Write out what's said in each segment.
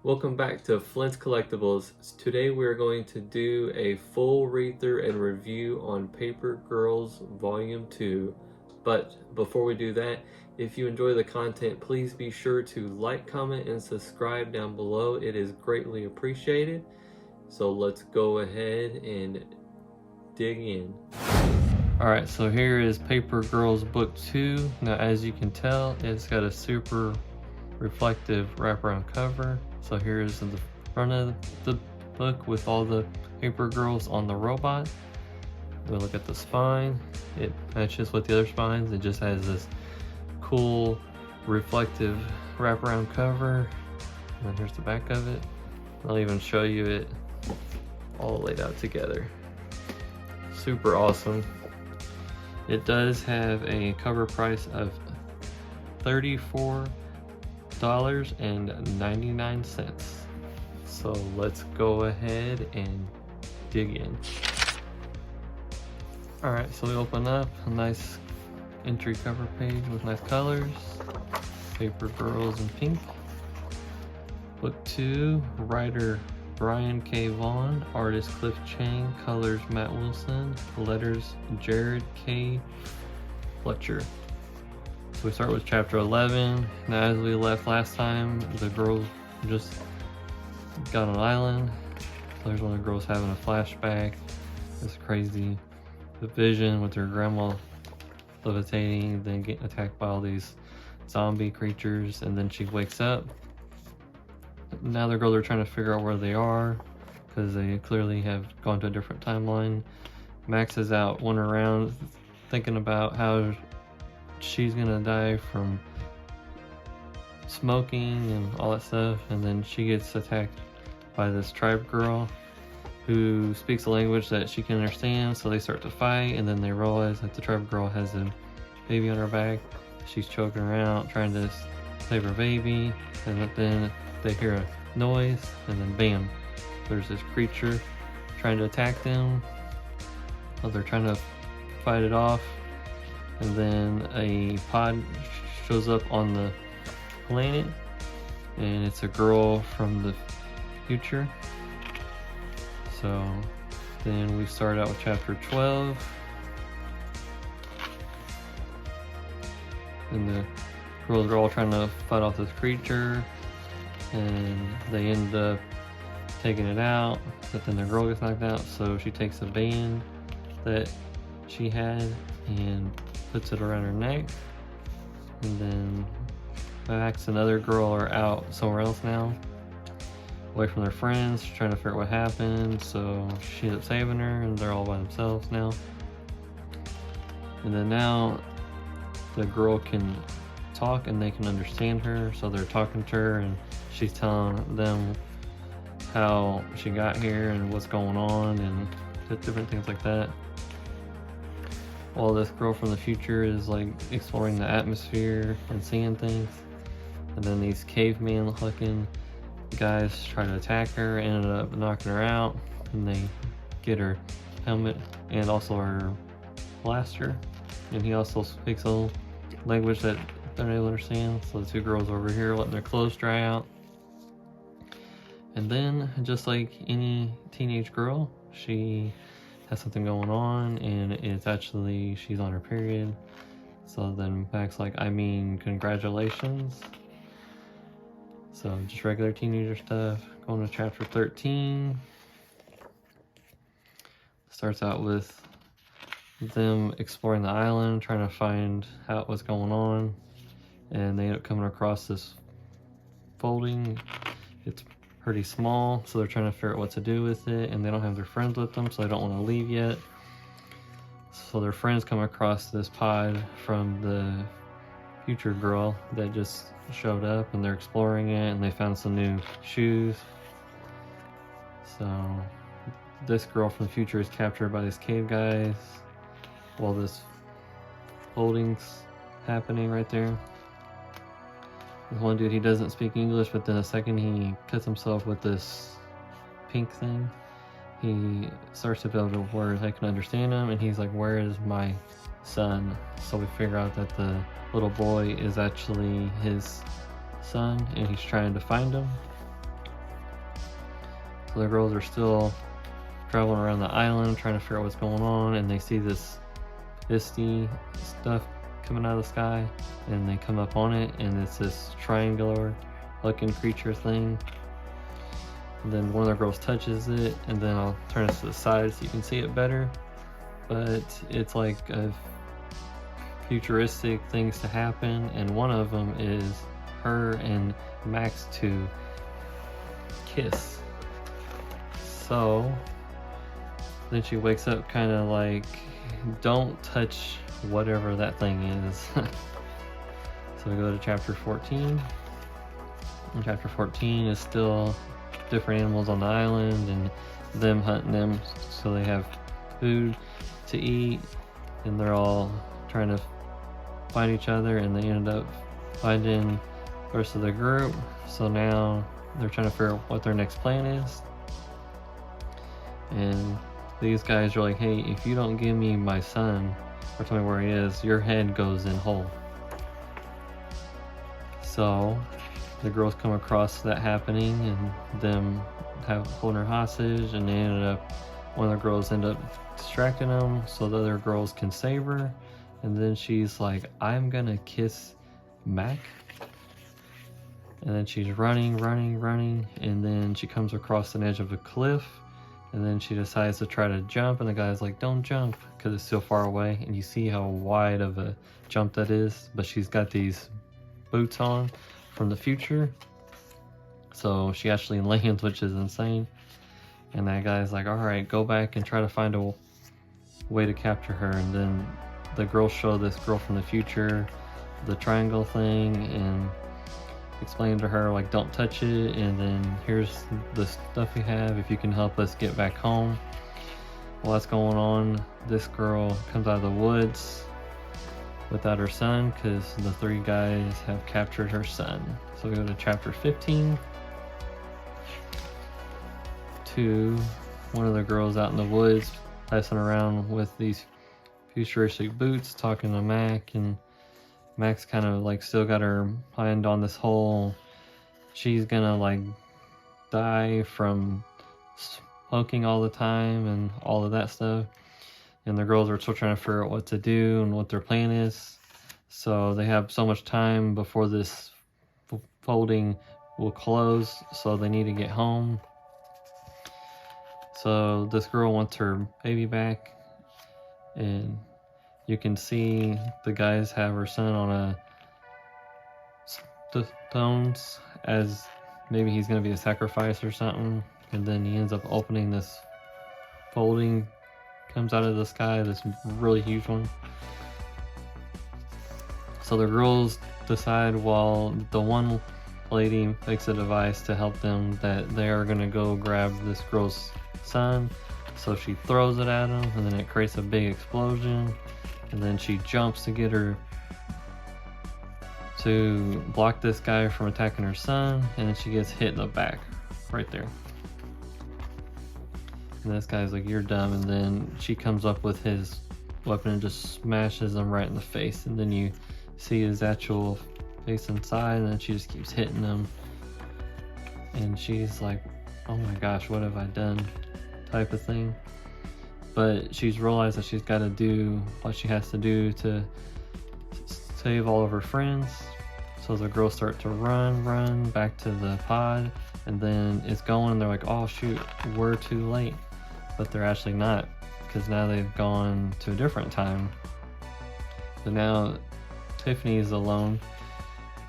Welcome back to Flint's Collectibles. Today we're going to do a full read through and review on Paper Girls Volume 2. But before we do that, if you enjoy the content, please be sure to like, comment, and subscribe down below. It is greatly appreciated. So let's go ahead and dig in. Alright, so here is Paper Girls Book 2. Now as you can tell, it's got a super reflective wraparound cover. So here's the front of the book with all the Paper Girls on the robot. We look at the spine. It matches with the other spines. It just has this cool reflective wraparound cover. And then here's the back of it. I'll even show you it all laid out together. Super awesome. It does have a cover price of $34.99. So let's go ahead and dig in. Alright, so we open up a nice entry cover page with nice colors. Paper Girls in pink. Book 2, writer Brian K. Vaughan, artist Cliff Chang, colors Matt Wilson, letters Jared K. Fletcher. So we start with chapter 11. Now as we left last time, the girls just got on an island. So there's one of the girls having a flashback. This crazy vision with her grandma levitating, then getting attacked by all these zombie creatures, and then she wakes up. Now the girls are trying to figure out where they are because they clearly have gone to a different timeline. Max is out wandering around thinking about how she's gonna die from smoking and all that stuff, and then she gets attacked by this tribe girl who speaks a language that she can understand, so they start to fight, and then they realize that the tribe girl has a baby on her back. She's choking her out, trying to save her baby, and then they hear a noise, and then bam, there's this creature trying to attack them. So they're trying to fight it off, and then a pod shows up on the planet, and it's a girl from the future. So then we start out with chapter 12, and the girls are all trying to fight off this creature, and they end up taking it out, but then the girl gets knocked out, so she takes a band that she had and puts it around her neck, and then Max and another girl are out somewhere else now, away from their friends, trying to figure out what happened. So she ends up saving her, and they're all by themselves now. And then now the girl can talk and they can understand her, so they're talking to her, and she's telling them how she got here and what's going on and different things like that. While this girl from the future is like exploring the atmosphere and seeing things, and then these caveman looking guys try to attack her, ended up knocking her out, and they get her helmet and also her blaster, and he also speaks a language that they're able to understand. So the two girls over here letting their clothes dry out, and then just like any teenage girl, she has something going on, and it's actually she's on her period. So then Max like, I mean, congratulations. So just regular teenager stuff. Going to chapter 13. Starts out with them exploring the island, trying to find out what's going on, and they end up coming across this folding. It's pretty small, so they're trying to figure out what to do with it, and they don't have their friends with them, so they don't want to leave yet. So their friends come across this pod from the future girl that just showed up, and they're exploring it, and they found some new shoes. So this girl from the future is captured by these cave guys while this folding's happening right there. This one dude, he doesn't speak English, but then a second he cuts himself with this pink thing. He starts to be able to where they can understand him, and he's like, where is my son? So we figure out that the little boy is actually his son, and he's trying to find him. So the girls are still traveling around the island trying to figure out what's going on, and they see this misty stuff coming out of the sky, and they come up on it, and it's this triangular looking creature thing. And then one of the girls touches it, and then I'll turn it to the side so you can see it better. But it's like a futuristic things to happen, and one of them is her and Max to kiss. So then she wakes up kind of like, don't touch whatever that thing is. So we go to chapter 14. And chapter 14 is still different animals on the island and them hunting them so they have food to eat, and they're all trying to find each other, and they ended up finding the rest of the group. So now they're trying to figure out what their next plan is. And these guys are like, hey, if you don't give me my son or tell me where he is, your head goes in whole. So the girls come across that happening and them holding her hostage, and they ended up, one of the girls ended up distracting them so the other girls can save her. And then she's like, I'm gonna kiss Mac. And then she's running, and then she comes across an edge of a cliff, and then she decides to try to jump, and the guy's like, don't jump, because it's still far away, and you see how wide of a jump that is, but she's got these boots on from the future, so she actually lands, which is insane. And that guy's like, alright, go back and try to find a way to capture her. And then the girls show this girl from the future the triangle thing and explain to her like, don't touch it, and then here's the stuff we have if you can help us get back home. While that's going on, this girl comes out of the woods without her son because the three guys have captured her son. So we go to chapter 15. To one of the girls out in the woods messing around with these futuristic boots, talking to Mac, and Mac's kind of like still got her mind on this whole, she's gonna like die from smoking all the time and all of that stuff. And the girls are still trying to figure out what to do and what their plan is. So they have so much time before this folding will close, so they need to get home. So this girl wants her baby back, and you can see the guys have her son on a stones as maybe he's going to be a sacrifice or something. And then he ends up opening this folding, comes out of the sky, this really huge one. So the girls decide, while the one lady makes a device to help them, that they are going to go grab this girl's son. So she throws it at him, and then it creates a big explosion, and then she jumps to get her to block this guy from attacking her son, and then she gets hit in the back right there. And this guy's like, you're dumb, and then she comes up with his weapon and just smashes him right in the face, and then you see his actual face inside, and then she just keeps hitting him, and she's like, oh my gosh, what have I done, type of thing. But she's realized that she's got to do what she has to do to save all of her friends. So the girls start to run back to the pod, and then it's going, and they're like, oh shoot, we're too late. But they're actually not, because now they've gone to a different time. So now Tiffany's alone.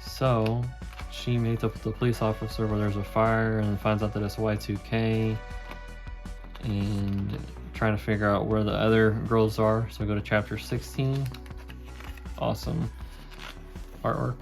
So she meets up with the police officer where there's a fire, and finds out that it's Y2K, and trying to figure out where the other girls are. So go to chapter 16. Awesome artwork.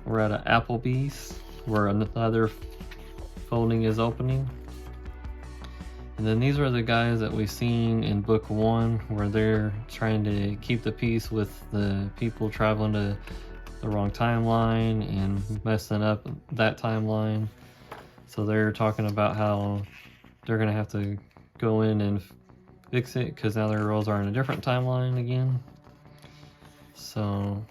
We're at an Applebee's where another folding is opening. And then these are the guys that we've seen in book 1, where they're trying to keep the peace with the people traveling to the wrong timeline and messing up that timeline. So they're talking about how they're gonna have to go in and fix it because now their girls are in a different timeline again. So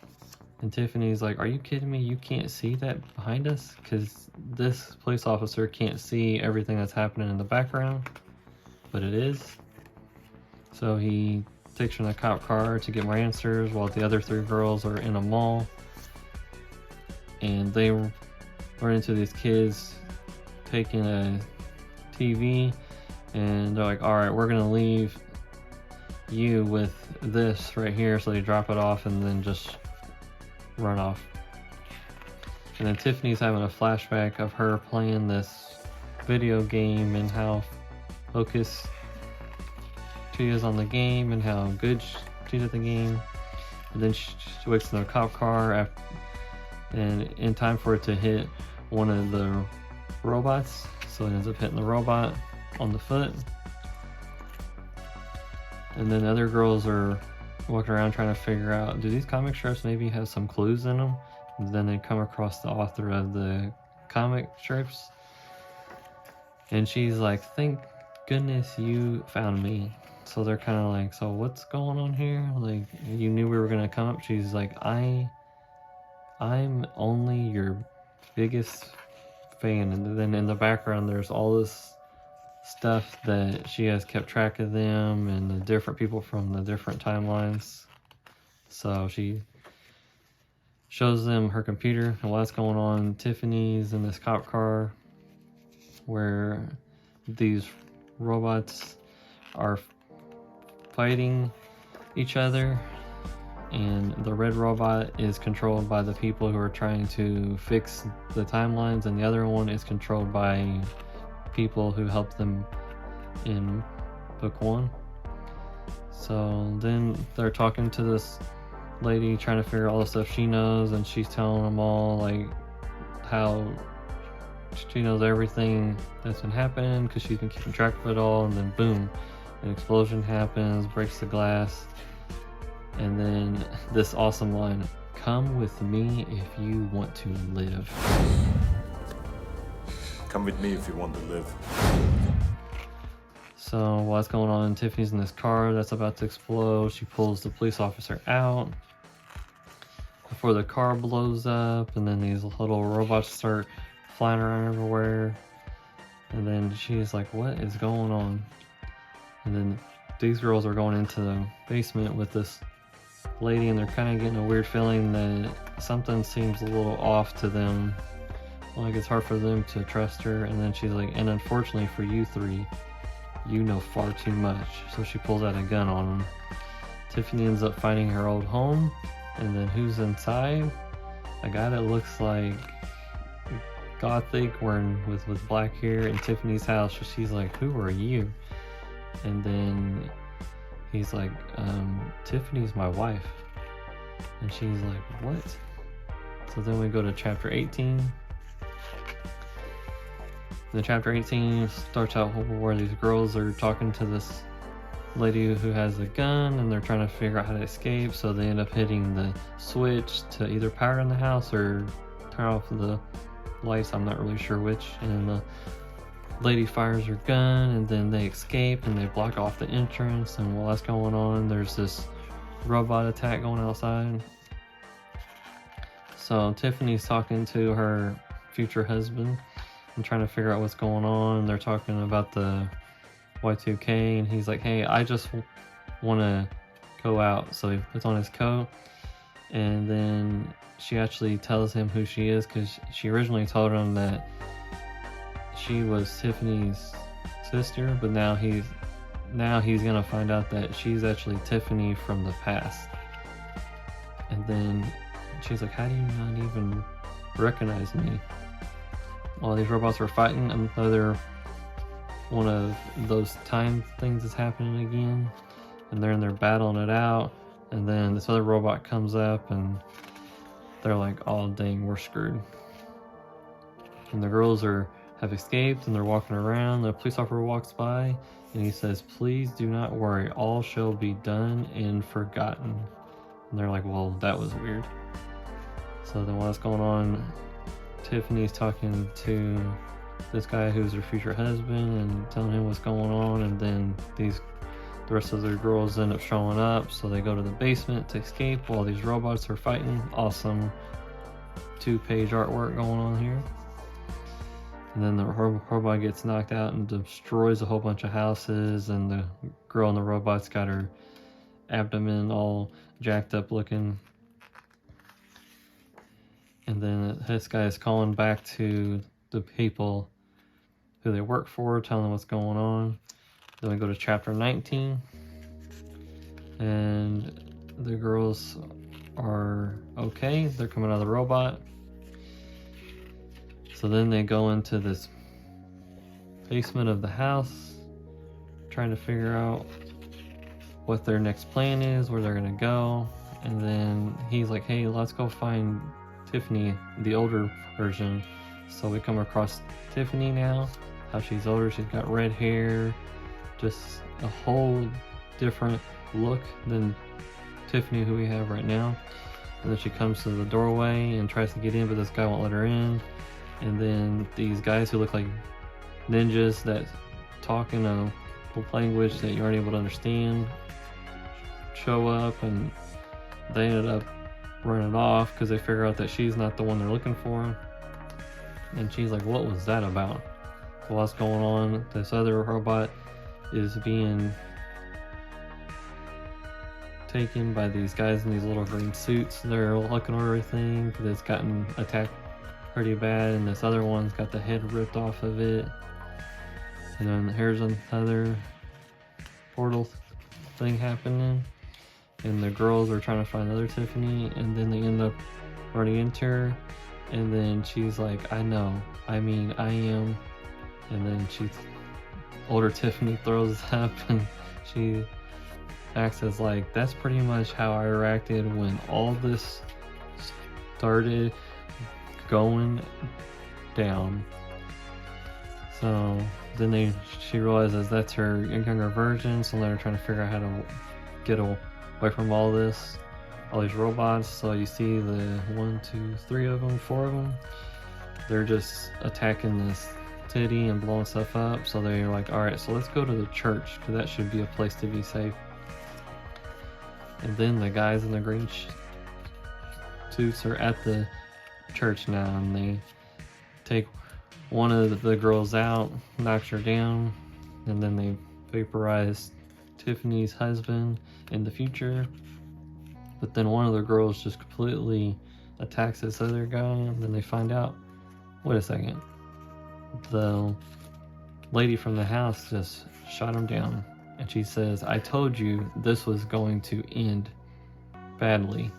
And Tiffany's like, are you kidding me? You can't see that behind us? Because this police officer can't see everything that's happening in the background, but it is. So he takes her in a cop car to get more answers while the other 3 girls are in a mall. And they run into these kids taking a TV, and they're like, all right, we're gonna leave you with this right here. So they drop it off and then just run off. And then Tiffany's having a flashback of her playing this video game and how focused she is on the game and how good she's at the game. And then she wakes in a cop car and in time for it to hit one of the robots, so it ends up hitting the robot on the foot. And then the other girls are walking around trying to figure out, do these comic strips maybe have some clues in them? And then they come across the author of the comic strips, and she's like, thank goodness you found me. So they're kind of like, so what's going on here? Like, you knew we were gonna come up? She's like, I'm only your biggest fan. And then in the background there's all this stuff that she has kept track of them and the different people from the different timelines. So she shows them her computer and what's going on. Tiffany's in this cop car where these robots are fighting each other, and the red robot is controlled by the people who are trying to fix the timelines, and the other one is controlled by people who helped them in book 1. So then they're talking to this lady trying to figure out all the stuff she knows, and she's telling them all like how she knows everything that's been happening because she's been keeping track of it all. And then boom, an explosion happens, breaks the glass, and then this awesome line, come with me if you want to live. Come with me if you want to live. So while that's going on, Tiffany's in this car that's about to explode. She pulls the police officer out before the car blows up, and then these little robots start flying around everywhere. And then she's like, what is going on? And then these girls are going into the basement with this lady, and they're kind of getting a weird feeling that something seems a little off to them. Like it's hard for them to trust her. And then she's like, and unfortunately for you 3, you know far too much. So she pulls out a gun on them. Tiffany ends up finding her old home, and then who's inside? A guy that looks like gothic, wearing with black hair, in Tiffany's house. So she's like, who are you? And then he's like, Tiffany's my wife. And she's like, what? So then we go to chapter 18. The chapter 18 starts out where these girls are talking to this lady who has a gun, and they're trying to figure out how to escape. So they end up hitting the switch to either power in the house or turn off the lights. I'm not really sure which. And the lady fires her gun, and then they escape and they block off the entrance. And while that's going on, there's this robot attack going outside. So Tiffany's talking to her future husband and trying to figure out what's going on. They're talking about the Y2K, and he's like, hey, I just want to go out. So he puts on his coat, and then she actually tells him who she is, because she originally told him that she was Tiffany's sister, but now he's gonna find out that she's actually Tiffany from the past. And then she's like, how do you not even recognize me? While these robots were fighting, another one of those time things is happening again, and they're in there battling it out. And then this other robot comes up, and they're like, oh dang, we're screwed. And the girls have escaped, and they're walking around. The police officer walks by, and he says, please do not worry, all shall be done and forgotten. And they're like, well, that was weird. So then while that's going on, Tiffany's talking to this guy who's her future husband and telling him what's going on. And then these the rest of the girls end up showing up, so they go to the basement to escape while these robots are fighting. Awesome 2-page artwork going on here. And then the robot gets knocked out and destroys a whole bunch of houses, and the girl in the robot's got her abdomen all jacked up looking. And then this guy is calling back to the people who they work for, telling them what's going on. Then we go to chapter 19, and the girls are okay. They're coming out of the robot. So then they go into this basement of the house, trying to figure out what their next plan is, where they're gonna go. And then he's like, hey, let's go find Tiffany, the older version. So we come across Tiffany now, how she's older. She's got red hair, just a whole different look than Tiffany who we have right now. And then she comes to the doorway and tries to get in, but this guy won't let her in. And then these guys who look like ninjas that talk in a language that you aren't able to understand show up, and they ended up running off because they figure out that she's not the one they're looking for. And she's like, what was that about? So what's going on? This other robot is being taken by these guys in these little green suits. They're looking over everything because it's gotten attacked pretty bad, and this other one's got the head ripped off of it. And then here's another portal thing happening, and the girls are trying to find another Tiffany, and then they end up running into her, and then she's like, I know, I mean I am. And then older Tiffany throws up, and she acts as like, that's pretty much how I reacted when all this started going down. So then she realizes that's her younger version, so they're trying to figure out how to get away from all these robots. So you see the 1, 2, 3 of them, 4 of them, they're just attacking this city and blowing stuff up. So they're like, all right, so let's go to the church because that should be a place to be safe. And then the guys in the green suits are at the church now, and they take one of the girls out, knocks her down, and then they vaporize Tiffany's husband in the future. But then one of the girls just completely attacks this other guy, and then they find out, wait a second, the lady from the house just shot him down. And she says, I told you this was going to end badly.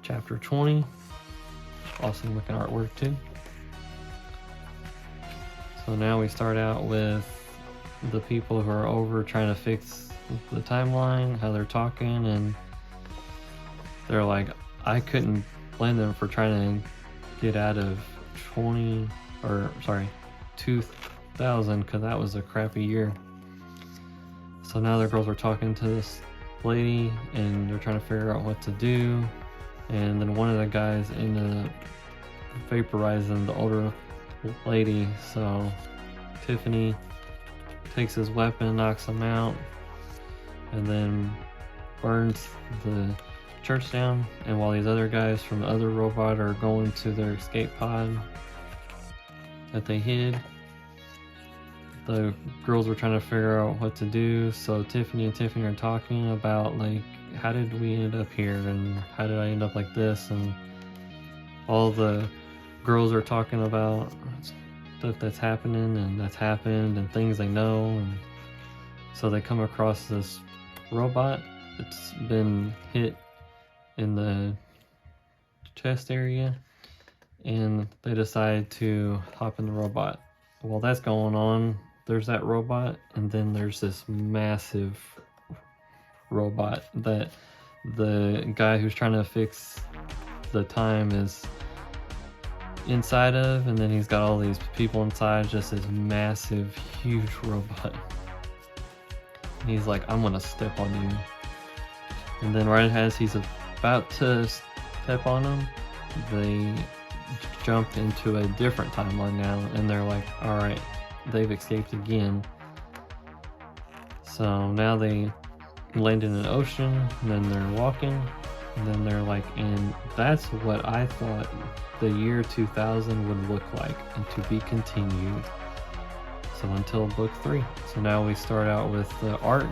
Chapter 20. Awesome looking artwork too. So now we start out with the people who are over trying to fix the timeline, how they're talking, and they're like, I couldn't blame them for trying to get out of 2000 because that was a crappy year. So now the girls are talking to this lady and they're trying to figure out what to do. And then one of the guys ended up vaporizing the older lady. So Tiffany takes his weapon, knocks him out, and then burns the church down. And while these other guys from the other robot are going to their escape pod that they hid, the girls were trying to figure out what to do. So Tiffany are talking about, like, how did we end up here and how did I end up like this, and all the girls are talking about stuff that's happening and that's happened and things they know. And so they come across this robot that's been hit in the chest area, and they decide to hop in the robot. While that's going on, there's that robot, and then there's this massive robot that the guy who's trying to fix the time is inside of, and then he's got all these people inside, just this massive, huge robot. And he's like, I'm gonna step on you. And then right as he's about to step on him, they jumped into a different timeline now, and they're like, alright, they've escaped again. So now they land in an ocean, and then they're walking, and then they're like in, that's what I thought the year 2000 would look like, and to be continued. So until book 3. So now we start out with the art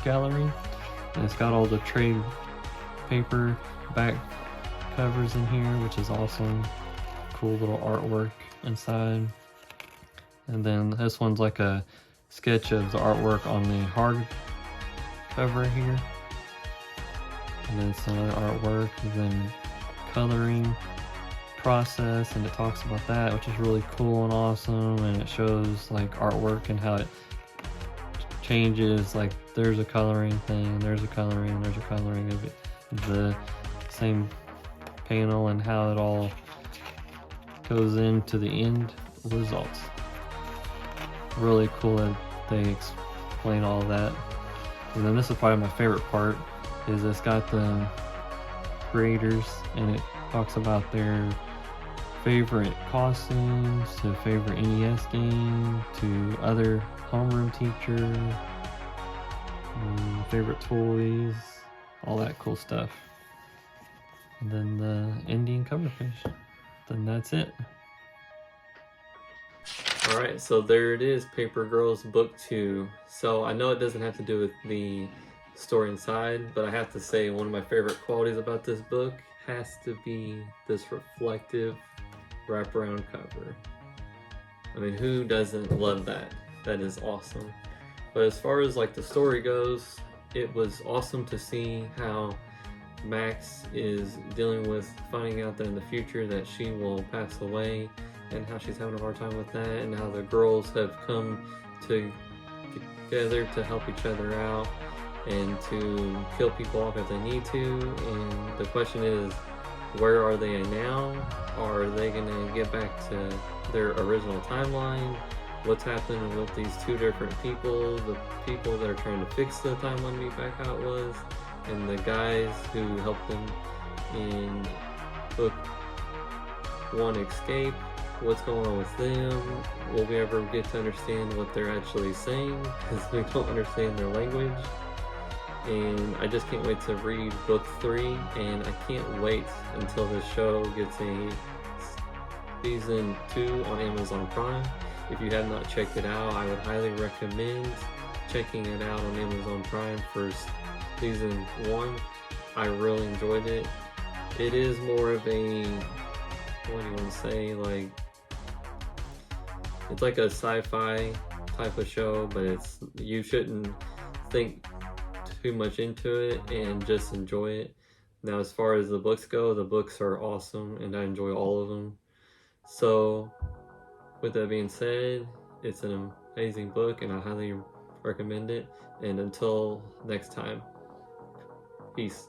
gallery, and it's got all the trade paper back covers in here, which is awesome. Cool little artwork inside. And then this one's like a sketch of the artwork on the hard cover here. And then some other artwork, and then coloring process, and it talks about that, which is really cool and awesome. And it shows like artwork and how it changes, like there's a coloring thing, there's a coloring of it, the same panel, and how it all goes into the end results. Really cool that they explain all that. And then this is probably my favorite part, is it's got the creators, and it talks about their favorite costumes, to favorite NES game, to other homeroom teacher, favorite toys, all that cool stuff. And then the Indian cover page. Then that's it. Alright, so there it is, Paper Girls Book 2. So I know it doesn't have to do with the story inside, but I have to say one of my favorite qualities about this book has to be this reflective wraparound cover. I mean, who doesn't love that? That is awesome. But as far as like the story goes, it was awesome to see how Max is dealing with finding out that in the future that she will pass away, and how she's having a hard time with that, and how the girls have come together to help each other out and to kill people off if they need to. And the question is, where are they now? Are they gonna get back to their original timeline? What's happening with these two different people, the people that are trying to fix the timeline to be back how it was, and the guys who helped them in book 1 Escape? What's going on with them? Will we ever get to understand what they're actually saying, because we don't understand their language? And I just can't wait to read book 3, and I can't wait until the show gets a season 2 on Amazon Prime. If you have not checked it out, I would highly recommend checking it out on Amazon Prime for season 1. I really enjoyed it. It is more of a, what do you want to say, like, it's like a sci-fi type of show, but you shouldn't think too much into it, and just enjoy it. Now, as far as the books go, the books are awesome, and I enjoy all of them. So with that being said, it's an amazing book, and I highly recommend it. And until next time, peace.